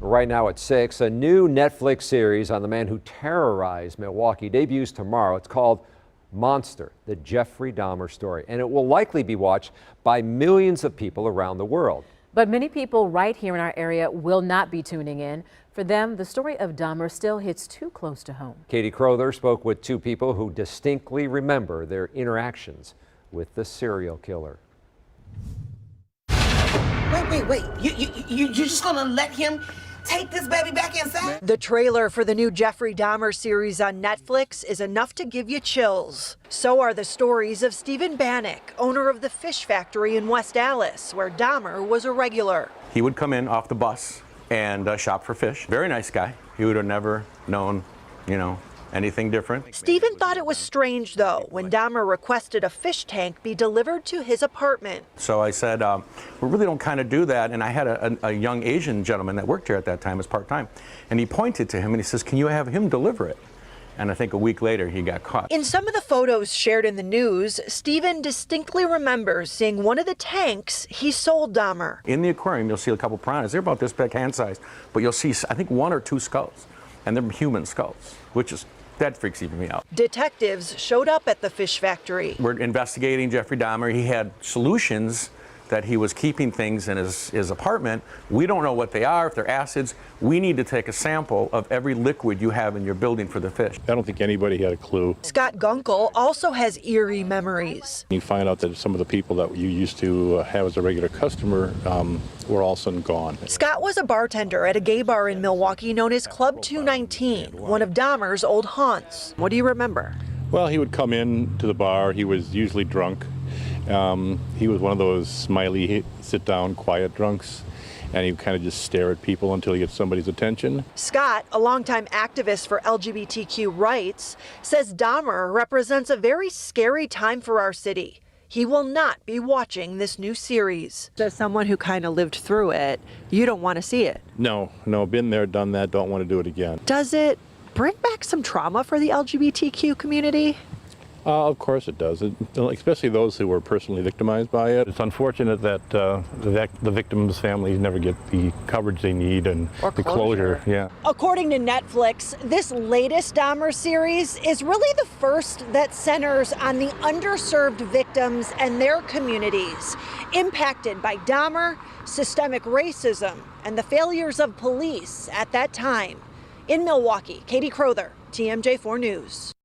Right now at 6, a new Netflix series on the man who terrorized Milwaukee debuts tomorrow. It's called Monster, the Jeffrey Dahmer story, and it will likely be watched by millions of people around the world. But many people right here in our area will not be tuning in. For them, the story of Dahmer still hits too close to home. Katie Crowther spoke with two people who distinctly remember their interactions with the serial killer. Wait. You just gonna let him take this baby back inside? The trailer for the new Jeffrey Dahmer series on Netflix is enough to give you chills. So are the stories of Stephen Bannock, owner of the fish factory in West Allis, where Dahmer was a regular. He would come in off the bus and shop for fish. Very nice guy. He would have never known, anything different. Stephen thought it was strange, though, when Dahmer requested a fish tank be delivered to his apartment. So I said, we really don't kind of do that. And I had a young Asian gentleman that worked here at that time as part-time. And he pointed to him and he says, can you have him deliver it? And I think a week later he got caught. In some of the photos shared in the news, Stephen distinctly remembers seeing one of the tanks he sold Dahmer. In the aquarium, you'll see a couple piranhas. They're about this big, hand size. But you'll see, I think, 1 or 2 skulls. And they're human skulls, that freaks even me out. Detectives showed up at the fish factory. We're investigating Jeffrey Dahmer. He had solutions that he was keeping things in his apartment. We don't know what they are, if they're acids. We need to take a sample of every liquid you have in your building for the fish. I don't think anybody had a clue. Scott Gunkel also has eerie memories. You find out that some of the people that you used to have as a regular customer were all of a sudden gone. Scott was a bartender at a gay bar in Milwaukee known as Club 219, one of Dahmer's old haunts. What do you remember? Well, he would come in to the bar. He was usually drunk. He was one of those smiley, sit-down, quiet drunks, and he would kind of just stare at people until he gets somebody's attention. Scott, a longtime activist for LGBTQ rights, says Dahmer represents a very scary time for our city. He will not be watching this new series. As someone who kind of lived through it, you don't want to see it? No, been there, done that, don't want to do it again. Does it bring back some trauma for the LGBTQ community? Of course it does, especially those who were personally victimized by it. It's unfortunate that the victims' families never get the coverage they need and the closure. Yeah. According to Netflix, this latest Dahmer series is really the first that centers on the underserved victims and their communities impacted by Dahmer, systemic racism, and the failures of police at that time. In Milwaukee, Katie Crowther, TMJ4 News.